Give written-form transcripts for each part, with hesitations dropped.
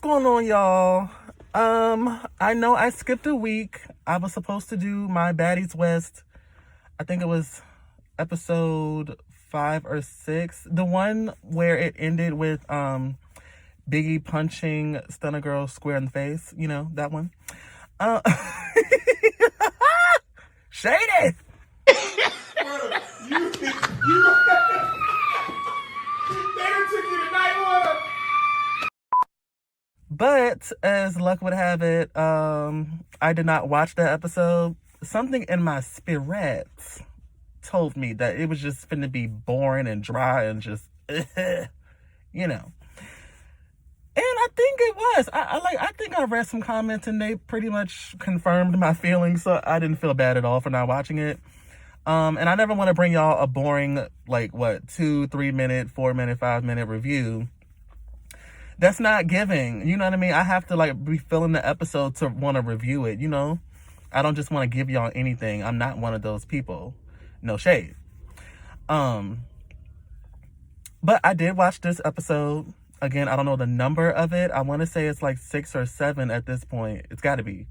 going on, y'all? I know I skipped a week. I was supposed to do my Baddies West. I think it was episode 5 or 6. The one where it ended with Biggie punching Stunner Girl square in the face. You know, that one. Uh Shady! You they done took you to night water. But as luck would have it, I did not watch that episode. Something in my spirit told me that it was just finna be boring and dry and just, you know. And I think it was. I think I read some comments and they pretty much confirmed my feelings, so I didn't feel bad at all for not watching it. And I never want to bring y'all a boring, 2, 3 minute, 4 minute, 5 minute review. That's not giving. You know what I mean? I have to be filling the episode to want to review it, you know? I don't just want to give y'all anything. I'm not one of those people. No shade. But I did watch this episode. Again, I don't know the number of it. I want to say it's 6 or 7 at this point. It's got to be.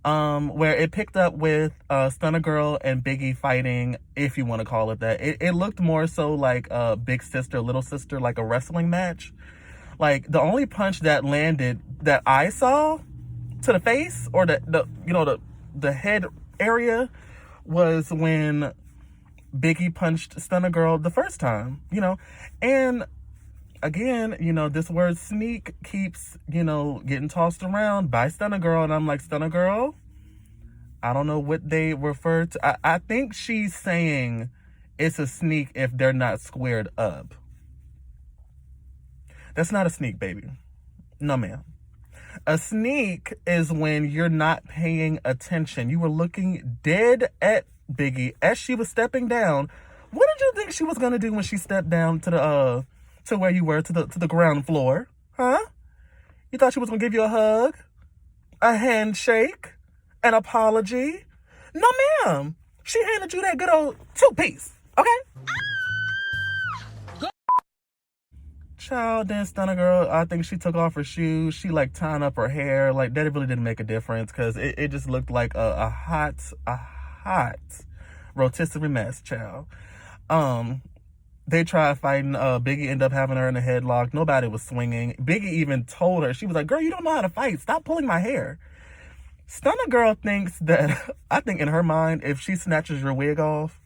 Where it picked up with Stunner Girl and Biggie fighting, if you want to call it that. It looked more so like big sister, little sister, like a wrestling match. The only punch that landed that I saw to the face or the head area was when Biggie punched Stunner Girl the first time, and again, this word sneak keeps, getting tossed around by Stunner Girl. And I'm like, Stunner Girl, I don't know what they refer to. I think she's saying it's a sneak if they're not squared up. That's not a sneak, baby. No, ma'am. A sneak is when you're not paying attention. You were looking dead at Biggie as she was stepping down. What did you think she was going to do when she stepped down to the to where you were, to the ground floor? Huh? You thought she was going to give you a hug? A handshake? An apology? No, ma'am. She handed you that good old 2-piece. Okay? Child, then Stunner Girl, I think she took off her shoes. She tying up her hair. That really didn't make a difference because it just looked like a hot rotisserie mess, child. They tried fighting. Biggie ended up having her in a headlock. Nobody was swinging. Biggie even told her, she was like, girl, you don't know how to fight. Stop pulling my hair. Stunner Girl thinks that, I think in her mind, if she snatches your wig off,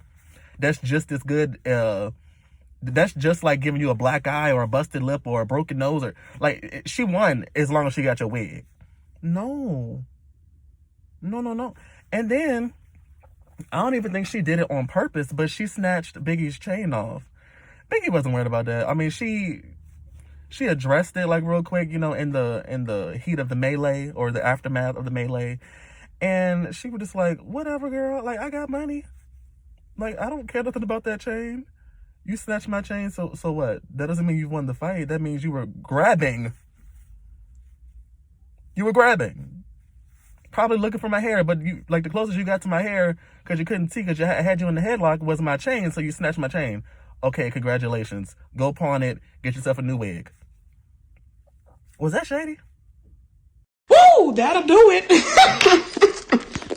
that's just as good. That's just like giving you a black eye or a busted lip or a broken nose. Or she won as long as she got your wig. No. And then, I don't even think she did it on purpose, but she snatched Biggie's chain off. Biggie wasn't worried about that. I mean, she addressed it real quick, in the heat of the melee or the aftermath of the melee. And she was just like, whatever, girl. I got money. I don't care nothing about that chain. You snatched my chain, so what? That doesn't mean you won the fight. That means you were grabbing. Probably looking for my hair, but you the closest you got to my hair, because you couldn't see, because I had you in the headlock, was my chain, so you snatched my chain. Okay, congratulations. Go pawn it. Get yourself a new wig. Was that shady? Woo, that'll do it.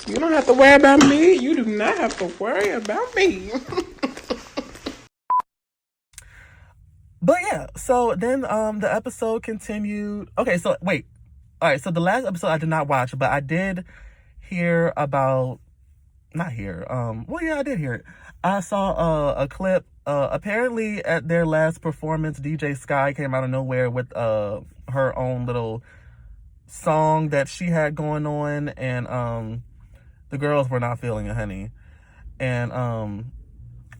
You don't have to worry about me. You do not have to worry about me. But yeah, so then the episode continued. Okay, so wait. All right, so the last episode I did not watch, but I did hear about, not hear, well, yeah, I did hear it. I saw a clip. Apparently at their last performance, DJ Sky came out of nowhere with her own little song that she had going on, and the girls were not feeling it, honey. And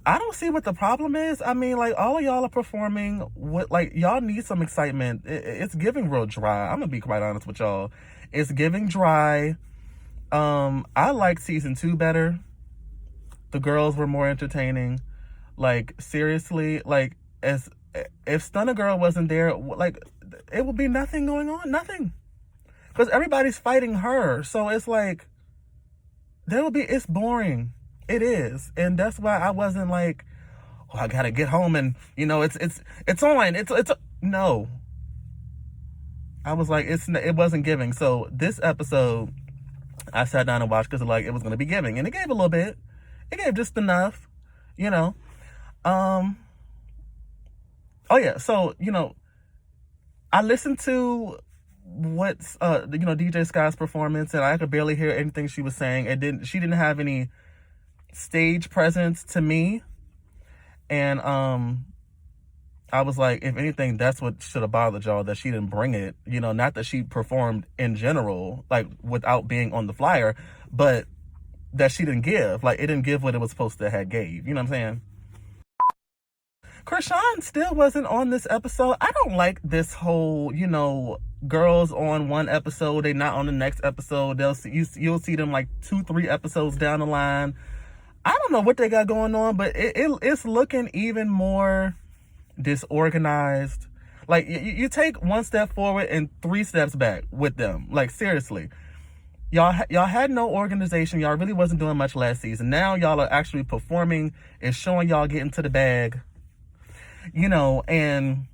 I don't see what the problem is. I mean, all of y'all are performing. Y'all need some excitement. It's giving real dry. I'm gonna be quite honest with y'all. It's giving dry. I like season 2 better. The girls were more entertaining. Seriously, as if Stunner Girl wasn't there, it would be nothing going on. Nothing. Because everybody's fighting her. So it's it's boring. It is. And that's why I wasn't I gotta get home and, it's on. No. I was like, it wasn't giving. So this episode, I sat down and watched because like it was going to be giving, and it gave a little bit. It gave just enough, you know. Oh yeah, so I listened to what's DJ Sky's performance, and I could barely hear anything she was saying. She didn't have any stage presence to me, and I was like, if anything, that's what should have bothered y'all, that she didn't bring it. Not that she performed in general, like without being on the flyer, but that she didn't give. Like, it didn't give what it was supposed to have gave. You know what I'm saying? Krishan still wasn't on this episode. I don't like this whole, girls on one episode, they not on the next episode. You'll see them like 2-3 episodes down the line. I don't know what they got going on, but it's looking even more disorganized. Like, you take one step forward and 3 steps back with them. Like, seriously. Y'all had no organization. Y'all really wasn't doing much last season. Now y'all are actually performing and showing y'all getting to the bag. And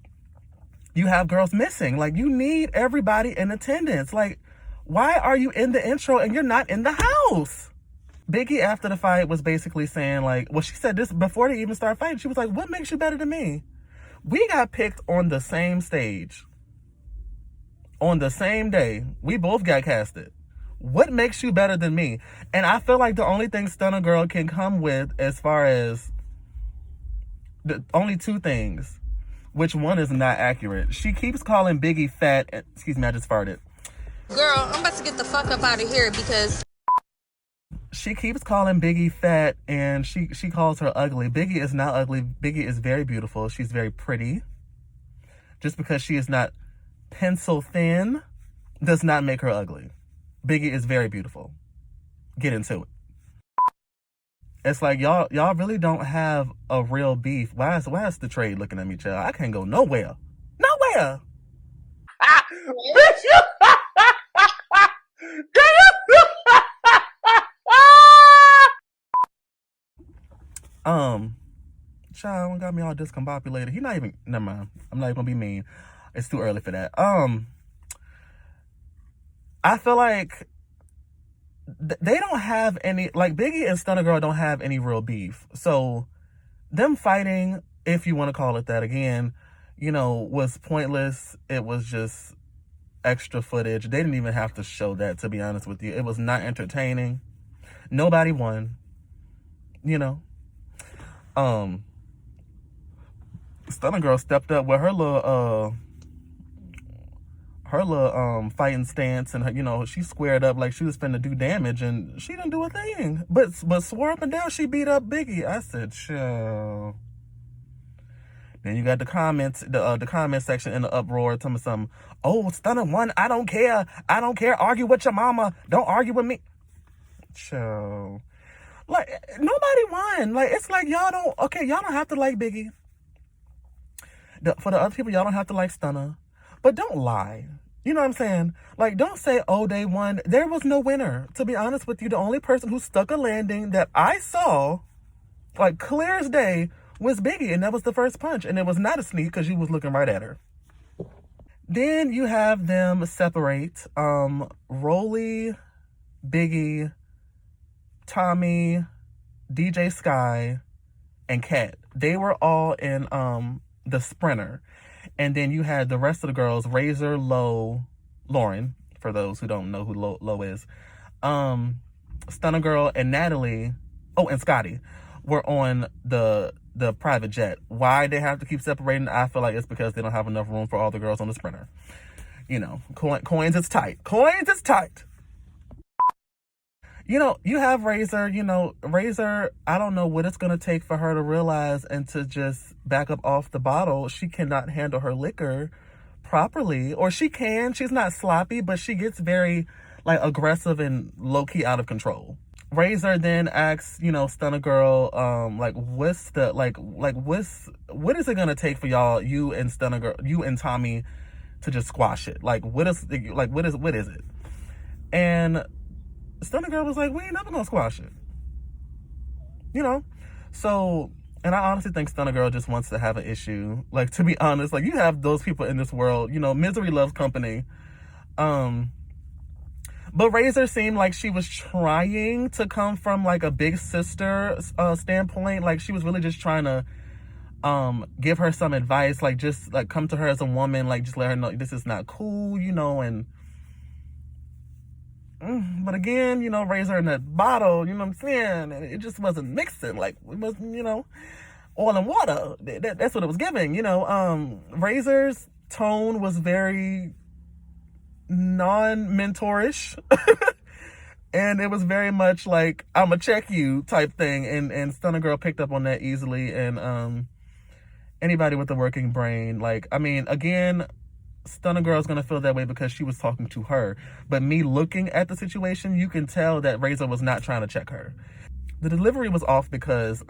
you have girls missing. Like, you need everybody in attendance. Like, why are you in the intro and you're not in the house? Biggie, after the fight, was basically saying, like, well, she said this before they even start fighting. She was like, what makes you better than me? We got picked on the same stage. On the same day. We both got casted. What makes you better than me? And I feel like the only thing Stunner Girl can come with, as far as the only 2 things, which one is not accurate. She keeps calling Biggie fat. Excuse me, I just farted. Girl, I'm about to get the fuck up out of here because she keeps calling Biggie fat, and she calls her ugly. Biggie is not ugly. Biggie is very beautiful. She's very pretty. Just because she is not pencil thin does not make her ugly. Biggie is very beautiful. Get into it. It's like y'all really don't have a real beef. Why is the trade looking at me, child? I can't go nowhere. Nowhere. Child got me all discombobulated. He not even. Never mind. I'm not even gonna be mean. It's too early for that. I feel like they don't have any, like, Biggie and Stunner Girl don't have any real beef. So them fighting, if you want to call it that again, was pointless. It was just extra footage. They didn't even have to show that, to be honest with you. It was not entertaining. Nobody won. Stunner Girl stepped up with her little fighting stance, and she squared up like she was finna do damage, and she didn't do a thing. But swore up and down she beat up Biggie. I said, chill. Then you got the comments, the comment section in the uproar, telling me something. Oh, Stunner won. I don't care. Argue with your mama. Don't argue with me. Chill. Like, nobody won. Like, it's like y'all don't have to like Biggie. For the other people, y'all don't have to like Stunner. But don't lie. You know what I'm saying? Like, don't say, oh, they won. There was no winner. To be honest with you, the only person who stuck a landing that I saw, like, clear as day, was Biggie. And that was the first punch. And it was not a sneak because you was looking right at her. Then you have them separate. Rolly, Biggie, Tommy, DJ Sky, and Kat. They were all in the sprinter. And then you had the rest of the girls, Razor, Lauren, for those who don't know who Lo is, Stunner Girl, and Natalie, and Scotty, were on the private jet. Why they have to keep separating? I feel like it's because they don't have enough room for all the girls on the sprinter. Coins is tight. Coins is tight. You have Razor, Razor, I don't know what it's going to take for her to realize and to just back up off the bottle. She cannot handle her liquor properly. Or she can. She's not sloppy, but she gets very, like, aggressive and low-key out of control. Razor then asks, Stunner Girl, what is it going to take for y'all, you and Stunner Girl, you and Tommy, to just squash it? What is it? And Stunner Girl was like, we ain't never gonna squash it. So And I honestly think Stunner Girl just wants to have an issue. Like, to be honest, like, you have those people in this world, you know, misery loves company. But Razor seemed like she was trying to come from like a big sister standpoint. Like, she was really just trying to give her some advice, like, just like come to her as a woman, like, just let her know this is not cool, you know. And but again, you know, Razor in that bottle, you know what I'm saying, and it just wasn't mixing. Like, it wasn't, you know, oil and water. That's what it was giving, you know. Razor's tone was very non-mentorish. And it was very much like, I'ma check you type thing. And Stunner Girl picked up on that easily. And anybody with a working brain, like, I mean, again, Stunner Girl's gonna feel that way because she was talking to her. But me looking at the situation, you can tell that Razor was not trying to check her. The delivery was off because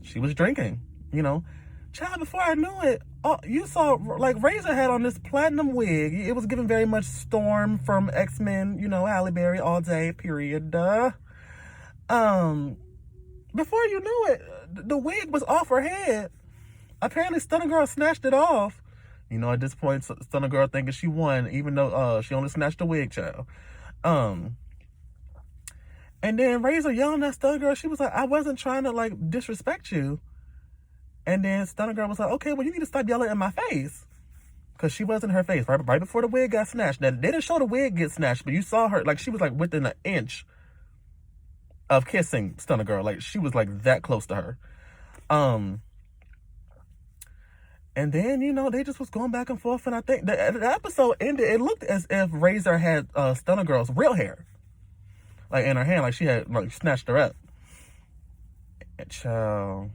she was drinking, you know. Child, before I knew it, you saw, like, Razor had on this platinum wig. It was giving very much Storm from X-Men, you know, Halle Berry all day, period. Before you knew it, the wig was off her head. Apparently, Stunner Girl snatched it off. You know, at this point, Stunner Girl thinking she won, even though she only snatched the wig, child. And then Razor yelling at Stunner Girl. She was like, I wasn't trying to, like, disrespect you. And then Stunner Girl was like, okay, well, you need to stop yelling in my face. Because she was in her face right before the wig got snatched. Now, they didn't show the wig get snatched, but you saw her, like, she was, like, within an inch of kissing Stunner Girl. Like, she was, like, that close to her. And then, you know, they just was going back and forth. And I think the episode ended, it looked as if Razor had Stunner Girl's real hair. Like, in her hand, like she had, like, snatched her up. And child.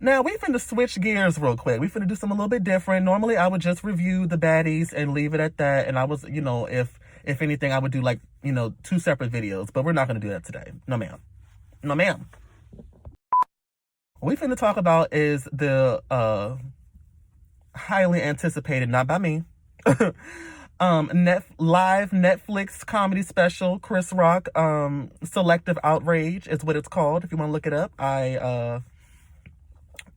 Now, we finna switch gears real quick. We finna do something a little bit different. Normally, I would just review the baddies and leave it at that. And I was, you know, if anything, I would do, like, you know, 2 separate videos. But we're not gonna do that today. No, ma'am. No, ma'am. What we finna talk about is the highly anticipated, not by me, live Netflix comedy special, Chris Rock, Selective Outrage is what it's called, if you want to look it up.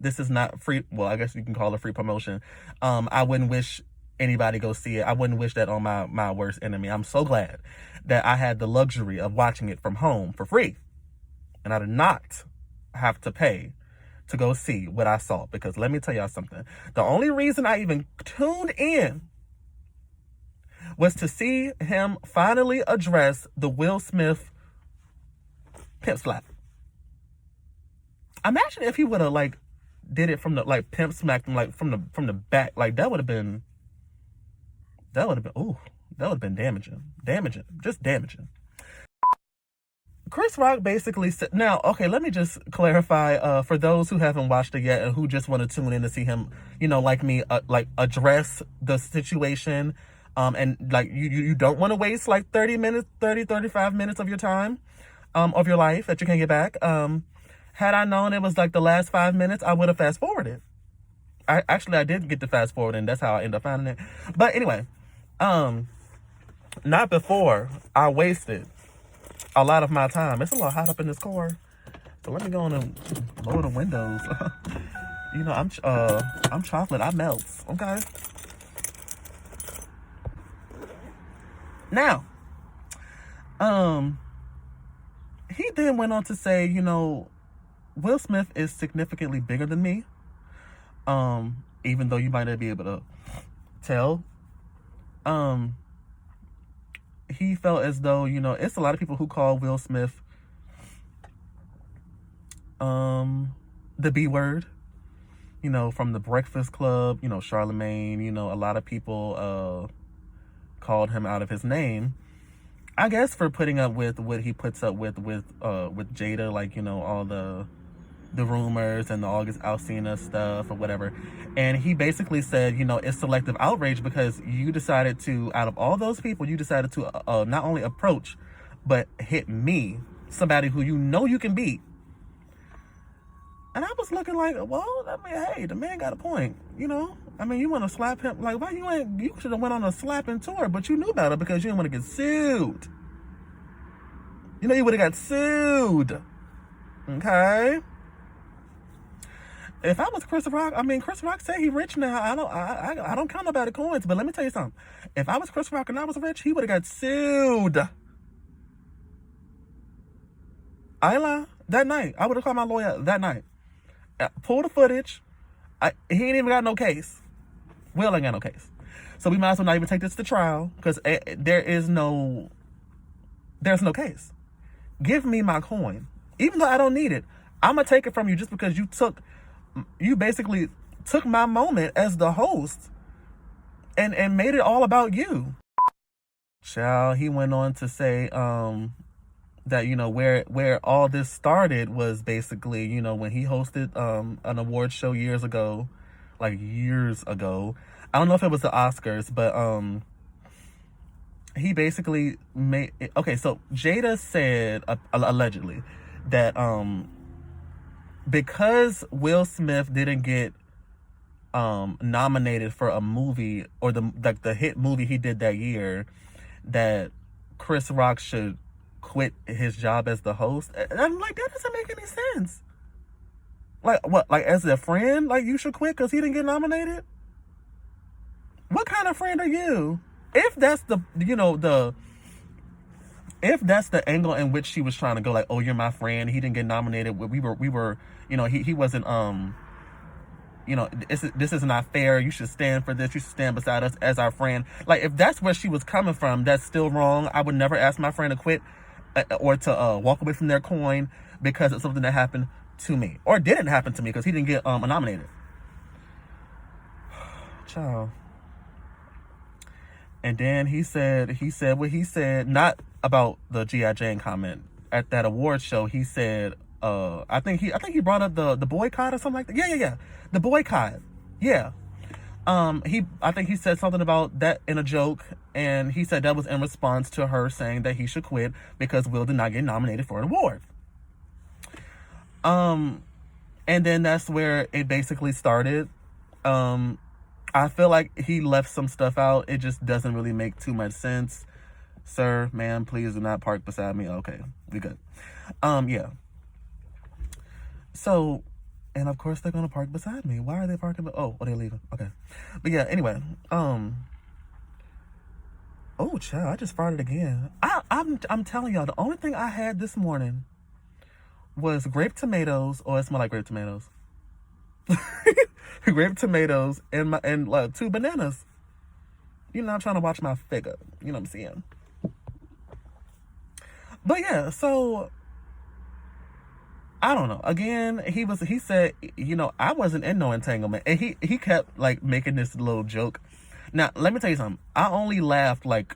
This is not free, well, I guess you can call it free promotion. I wouldn't wish anybody go see it. I wouldn't wish that on my worst enemy. I'm so glad that I had the luxury of watching it from home for free. And I did not have to pay to go see what I saw. Because let me tell y'all something. The only reason I even tuned in was to see him finally address the Will Smith pimp slap. Imagine if he would have, like, did it from the, like, pimp smacked him, like, from the back. Like, that would have been damaging. Just damaging. Chris Rock basically said, now, okay, let me just clarify, for those who haven't watched it yet and who just want to tune in to see him, you know, like me, like, address the situation, and, like, you don't want to waste, like, 35 minutes of your time, of your life that you can't get back. Had I known it was, like, the last 5 minutes, I would have fast forwarded. I did get to fast forward, and that's how I ended up finding it. But anyway, not before I wasted a lot of my time. It's a little hot up in this car, so let me go on and lower the windows. You know, I'm chocolate. I melt. Okay. Now, he then went on to say, you know, Will Smith is significantly bigger than me. Even though you might not be able to tell. He felt as though, you know, it's a lot of people who call Will Smith the B word, you know, from the Breakfast Club, you know, Charlemagne, you know, a lot of people called him out of his name, I guess, for putting up with what he puts up with Jada, like, you know, all the rumors and the August Alsina stuff or whatever. And he basically said, you know, it's selective outrage because you decided to, out of all those people, you decided to not only approach, but hit me, somebody who you know you can beat. And I was looking like, well, I mean, hey, the man got a point, you know? I mean, you want to slap him, like, why you should have went on a slapping tour, but you knew better because you didn't want to get sued. You know, he would have got sued. Okay. If I was Chris Rock, I mean, Chris Rock said he rich now. I don't count about the coins, but let me tell you something. If I was Chris Rock and I was rich, he would have got sued. I ain't lie. That night, I would have called my lawyer that night. Pull the footage. He ain't even got no case. Will ain't got no case. So we might as well not even take this to trial because there's no case. Give me my coin. Even though I don't need it, I'm going to take it from you just because you basically took my moment as the host and made it all about you. Child, he went on to say that, you know, where all this started was basically, you know, when he hosted an award show years ago. I don't know if it was the Oscars, but he basically made it. Okay, so Jada said allegedly that because Will Smith didn't get nominated for a movie or the hit movie he did that year, that Chris Rock should quit his job as the host. And I'm like, that doesn't make any sense. Like, what? Like, as a friend, like, you should quit because he didn't get nominated? What kind of friend are you? If that's if that's the angle in which she was trying to go, like, oh, you're my friend, he didn't get nominated, we were, you know, he wasn't, you know, this is not fair, you should stand for this, you should stand beside us as our friend. Like, if that's where she was coming from, that's still wrong. I would never ask my friend to quit or to walk away from their coin because it's something that happened to me or didn't happen to me because he didn't get nominated. Ciao. And then he said what he said, not about the G.I. Jane comment at that award show. He said, I think he brought up the boycott or something like that. Yeah. The boycott. Yeah. I think he said something about that in a joke, and he said that was in response to her saying that he should quit because Will did not get nominated for an award. And then that's where it basically started. I feel like he left some stuff out. It just doesn't really make too much sense. Sir, ma'am, please do not park beside me. Okay, we good. Yeah. So, and of course they're gonna park beside me. Why are they parking? Oh, they're leaving. Okay. But yeah, anyway. Oh, child, I just farted again. I'm telling y'all, the only thing I had this morning was grape tomatoes. Oh, it smelled like grape tomatoes. Grape tomatoes and 2 bananas. You know, I'm trying to watch my figure. You know what I'm saying? But yeah, so I don't know. Again, he said, you know, I wasn't in no entanglement, and he kept like making this little joke. Now, let me tell you something. I only laughed like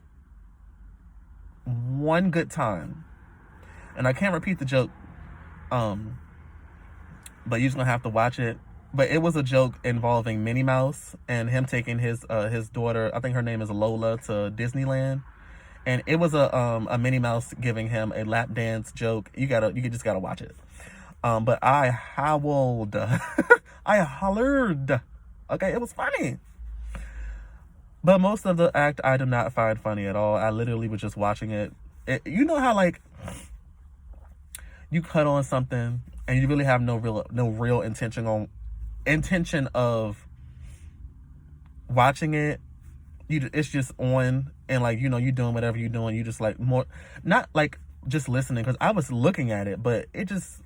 one good time, and I can't repeat the joke. But you're just gonna have to watch it. But it was a joke involving Minnie Mouse and him taking his daughter, I think her name is Lola, to Disneyland. And it was a Minnie Mouse giving him a lap dance joke. You just gotta watch it. But I howled. I hollered. Okay, it was funny. But most of the act I do not find funny at all. I literally was just watching it. You know how, like, you cut on something and you really have no real intention of watching it. It's just on, and like, you know, you're doing whatever you're doing. You just like more, not like just listening, because I was looking at it, but it just,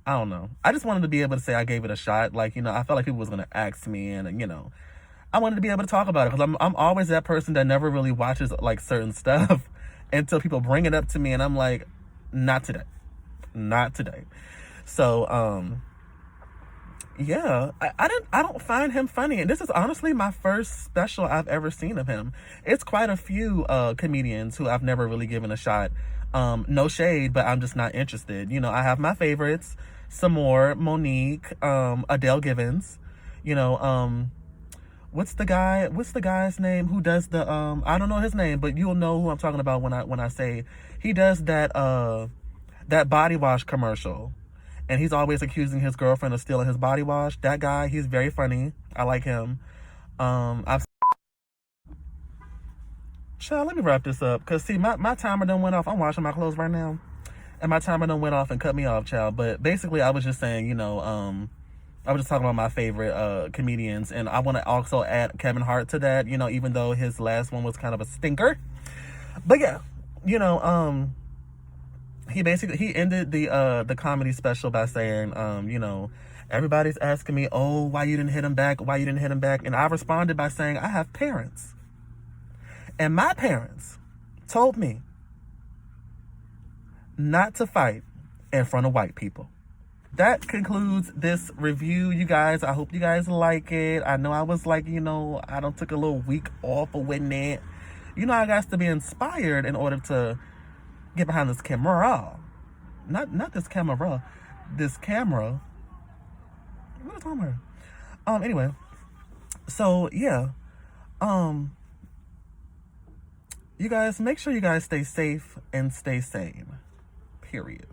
I don't know. I just wanted to be able to say I gave it a shot. Like, you know, I felt like people was gonna ask me, and you know, I wanted to be able to talk about it, because I'm always that person that never really watches like certain stuff until people bring it up to me, and I'm like, not today. So yeah, I don't find him funny, and this is honestly my first special I've ever seen of him. It's quite a few comedians who I've never really given a shot. No shade, but I'm just not interested. You know, I have my favorites: some more Monique, Adele Givens. You know, what's the guy's name who does the I don't know his name, but you'll know who I'm talking about when I say he does that body wash commercial. And he's always accusing his girlfriend of stealing his body wash. That guy, he's very funny. I like him. Child, let me wrap this up. Because, see, my timer done went off. I'm washing my clothes right now. And my timer done went off and cut me off, child. But basically, I was just saying, you know, I was just talking about my favorite comedians. And I want to also add Kevin Hart to that, you know, even though his last one was kind of a stinker. But, yeah, you know, he ended the comedy special by saying, you know, everybody's asking me, oh, why you didn't hit him back? Why you didn't hit him back? And I responded by saying, I have parents. And my parents told me not to fight in front of white people. That concludes this review, you guys. I hope you guys like it. I know I was like, you know, I done took a little week off of winning it. You know, I got to be inspired in order to get behind this camera. Not this camera. This camera. What is wrong with her? Anyway. So, yeah. You guys, make sure you guys stay safe and stay sane. Period.